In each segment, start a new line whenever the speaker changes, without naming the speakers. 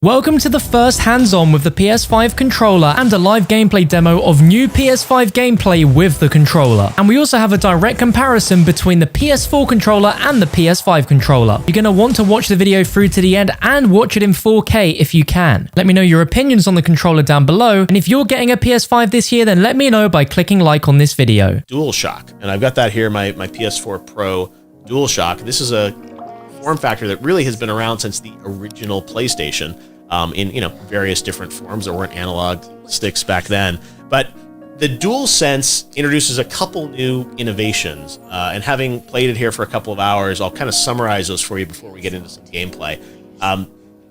Welcome to the first hands-on with the PS5 controller and a live gameplay demo of new PS5 gameplay with the controller. And we also have a direct comparison between the PS4 controller and the PS5 controller. You're going to want to watch the video through to the end and watch it in 4K if you can. Let me know your opinions on the controller down below, and if you're getting a PS5 this year, then let me know by clicking like on this video.
DualShock, and I've got that here, my PS4 Pro DualShock. This is a form factor that really has been around since the original PlayStation. In various different forms. There weren't analog sticks back then, but the DualSense introduces a couple new innovations, and having played it here for a couple of hours, I'll kind of summarize those for you before we get into some gameplay.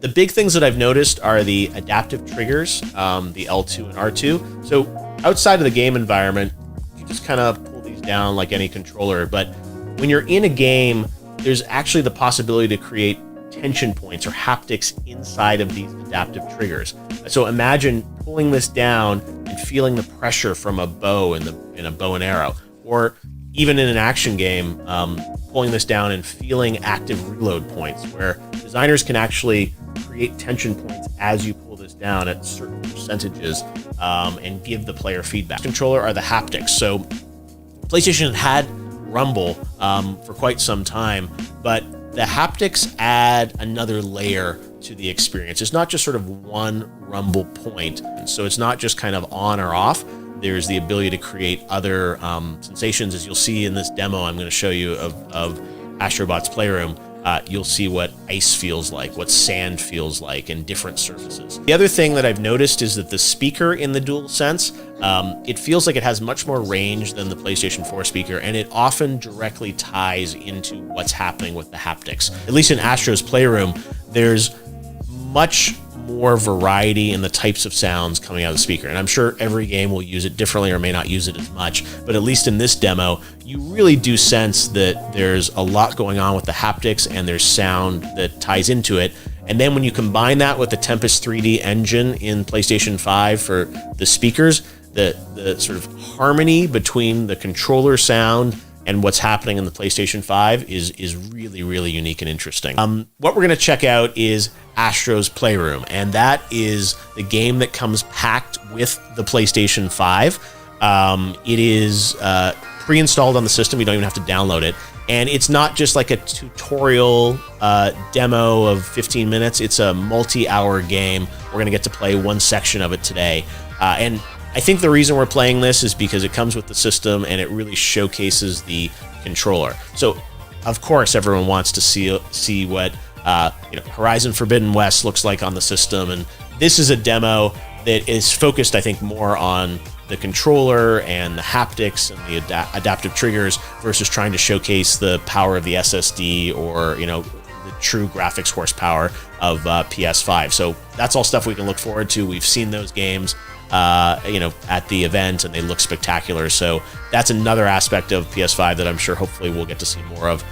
The big things that I've noticed are the adaptive triggers, the L2 and R2. So outside of the game environment, you just kind of pull these down like any controller, but when you're in a game, there's actually the possibility to create tension points or haptics inside of these adaptive triggers. So imagine pulling this down and feeling the pressure from a bow in a bow and arrow, or even in an action game, pulling this down and feeling active reload points, where designers can actually create tension points as you pull this down at certain percentages, and give the player feedback. Controller are the haptics. So PlayStation had Rumble for quite some time, but the haptics add another layer to the experience. It's not just sort of one rumble point. So it's not just kind of on or off. There's the ability to create other sensations. As you'll see in this demo I'm going to show you of Astrobot's Playroom, you'll see what ice feels like, what sand feels like, and different surfaces. The other thing that I've noticed is that the speaker in the DualSense, it feels like it has much more range than the PlayStation 4 speaker, and it often directly ties into what's happening with the haptics. At least in Astro's Playroom, there's much more variety in the types of sounds coming out of the speaker. And I'm sure every game will use it differently or may not use it as much, but at least in this demo, you really do sense that there's a lot going on with the haptics and there's sound that ties into it. And then when you combine that with the Tempest 3D engine in PlayStation 5 for the speakers, the sort of harmony between the controller sound and what's happening in the PlayStation 5 is really, really unique and interesting. What we're going to check out is Astro's Playroom, and that is the game that comes packed with the PlayStation 5. It is pre-installed on the system. You don't even have to download it. And it's not just like a tutorial demo of 15 minutes. It's a multi-hour game. We're going to get to play one section of it today. And I think the reason we're playing this is because it comes with the system and it really showcases the controller. So, of course, everyone wants to see what Horizon Forbidden West looks like on the system, and this is a demo that is focused, I think, more on the controller and the haptics and the adaptive triggers versus trying to showcase the power of the SSD or the true graphics horsepower of PS5. So that's all stuff we can look forward to. We've seen those games at the event, and they look spectacular. So that's another aspect of PS5 that I'm sure hopefully we'll get to see more of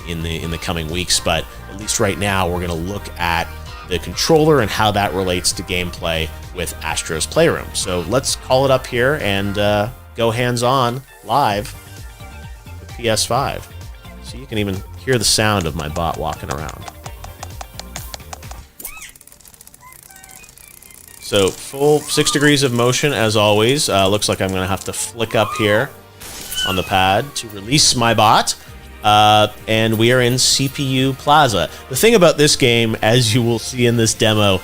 in the coming weeks. But at least right now, we're going to look at the controller and how that relates to gameplay with Astro's Playroom. So let's call it up here and go hands-on live with PS5. So you can even hear the sound of my bot walking around. So full 6 degrees of motion as always. Looks like I'm going to have to flick up here on the pad to release my bot. And we are in CPU Plaza. The thing about this game, as you will see in this demo,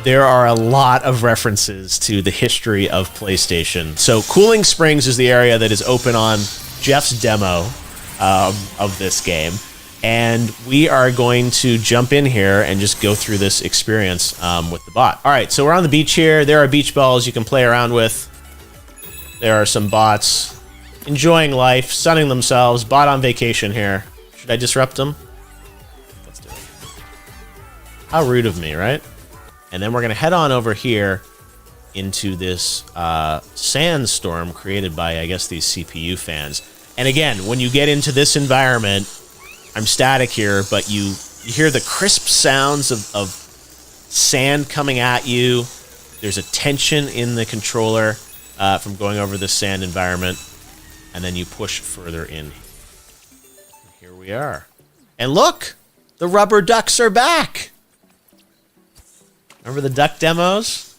there are a lot of references to the history of PlayStation. So Cooling Springs is the area that is open on Jeff's demo of this game. And we are going to jump in here and just go through this experience with the bot. All right, so we're on the beach here. There are beach balls you can play around with. There are some bots enjoying life, sunning themselves. Bot on vacation here. Should I disrupt them? Let's do it. How rude of me, right? And then we're going to head on over here into this sandstorm created by, I guess, these CPU fans. And again, when you get into this environment, I'm static here, but you hear the crisp sounds of sand coming at you. There's a tension in the controller from going over this sand environment, and then you push further in. Here we are. And look! The rubber ducks are back! Remember the duck demos?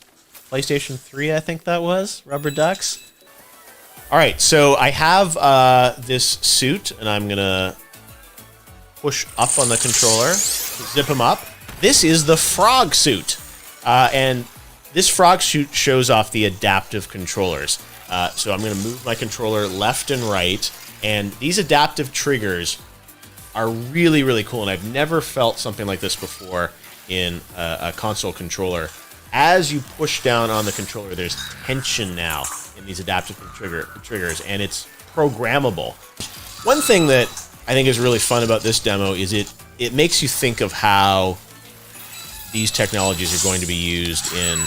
PlayStation 3, I think that was. Rubber ducks. All right, so I have this suit, and I'm going to push up on the controller to zip him up. This is the frog suit. And this frog suit shows off the adaptive controllers. So I'm going to move my controller left and right. And these adaptive triggers are really, really cool. And I've never felt something like this before in a console controller. As you push down on the controller, there's tension now in these adaptive triggers, and it's programmable. One thing that I think is really fun about this demo is it makes you think of how these technologies are going to be used in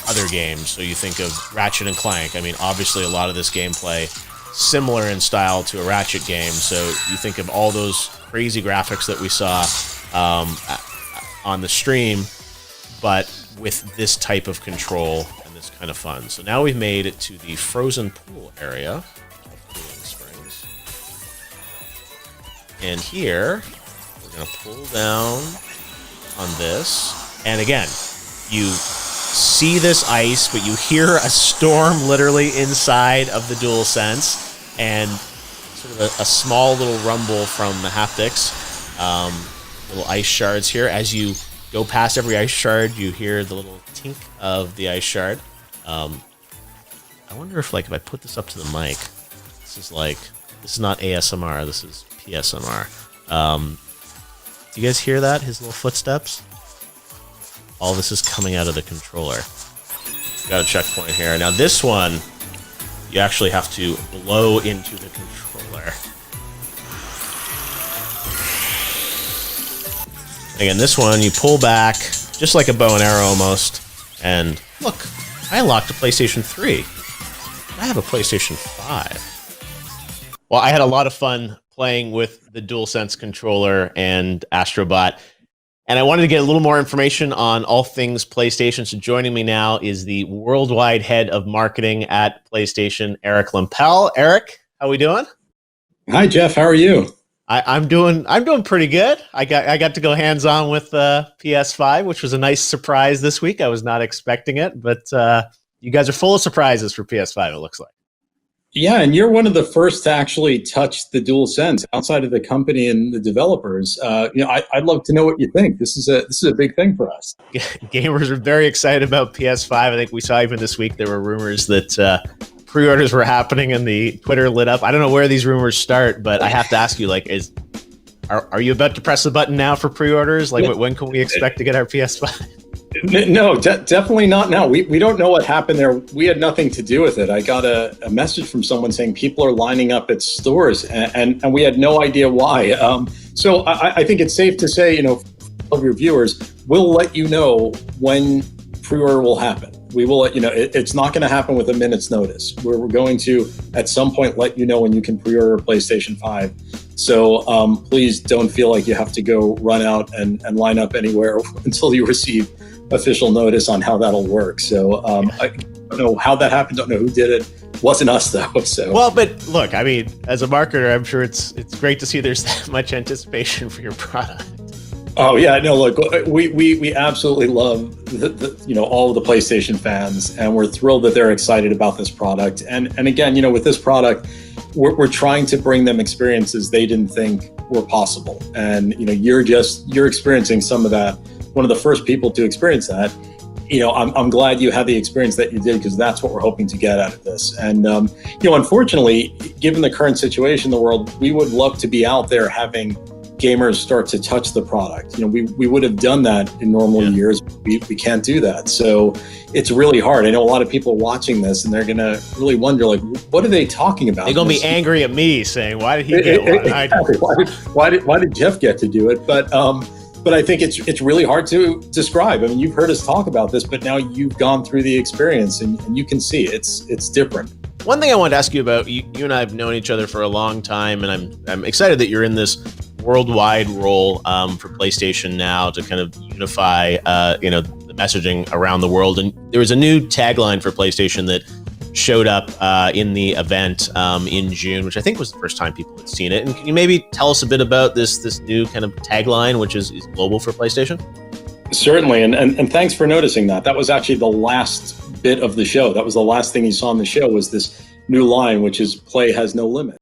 other games. So you think of Ratchet and Clank. I mean, obviously a lot of this gameplay similar in style to a Ratchet game. So you think of all those crazy graphics that we saw on the stream, but with this type of control and this kind of fun. So now we've made it to the frozen pool area of Cooling Springs. And here, we're going to pull down on this. And again, you see this ice, but you hear a storm literally inside of the DualSense, and sort of a small little rumble from the haptics. Little ice shards here. As you go past every ice shard, you hear the little tink of the ice shard. I wonder if I put this up to the mic, this is not ASMR, this is PSMR. Do you guys hear that? His little footsteps? All this is coming out of the controller. Got a checkpoint here. Now this one, you actually have to blow into the controller. Again, this one, you pull back, just like a bow and arrow almost. And look, I unlocked a PlayStation 3. I have a PlayStation 5. Well, I had a lot of fun playing with the DualSense controller and Astrobot. And I wanted to get a little more information on all things PlayStation. So joining me now is the worldwide head of marketing at PlayStation, Eric Lempel. Eric, how we doing?
Hi, Jeff. How are you?
I'm doing pretty good. I got to go hands-on with PS5, which was a nice surprise this week. I was not expecting it, but you guys are full of surprises for PS5, it looks like.
Yeah, and you're one of the first to actually touch the DualSense outside of the company and the developers. I'd love to know what you think. This is a big thing for us.
Gamers are very excited about PS5. I think we saw even this week there were rumors that pre-orders were happening and the Twitter lit up. I don't know where these rumors start, but I have to ask you, are you about to press the button now for pre-orders? When can we expect to get our PS5?
No, definitely not now. We don't know what happened there. We had nothing to do with it. I got a message from someone saying people are lining up at stores, and we had no idea why. So I think it's safe to say, of your viewers, we'll let you know when pre-order will happen. We will let you know. It's not going to happen with a minute's notice. We're going to, at some point, let you know when you can pre-order a PlayStation 5. So please don't feel like you have to go run out and line up anywhere until you receive official notice on how that'll work. So I don't know how that happened. Don't know who did it. Wasn't us though. So
well, but look, I mean, as a marketer, I'm sure it's great to see there's that much anticipation for your product.
Oh yeah, no, look, we absolutely love all of the PlayStation fans, and we're thrilled that they're excited about this product. And again, with this product, we're trying to bring them experiences they didn't think were possible. And you're experiencing some of that. One of the first people to experience that. I'm glad you had the experience that you did, because that's what we're hoping to get out of this. And unfortunately, given the current situation in the world, we would love to be out there having gamers start to touch the product. We would have done that in normal years. We can't do that. So it's really hard. I know a lot of people watching this, and they're going to really wonder, what are they talking about?
They're going to be angry at me saying, why did he get one?
Exactly. Why did Jeff get to do it? But I think it's really hard to describe. I mean, you've heard us talk about this, but now you've gone through the experience, and you can see it's different.
One thing I wanted to ask you about, you and I have known each other for a long time, and I'm excited that you're in this worldwide role for PlayStation now to kind of unify the messaging around the world. And there was a new tagline for PlayStation that showed up in the event in June, which I think was the first time people had seen it. And can you maybe tell us a bit about this new kind of tagline, which is global for PlayStation?
Certainly, and thanks for noticing that. That was actually the last bit of the show. That was the last thing you saw on the show was this new line, which is play has no limit.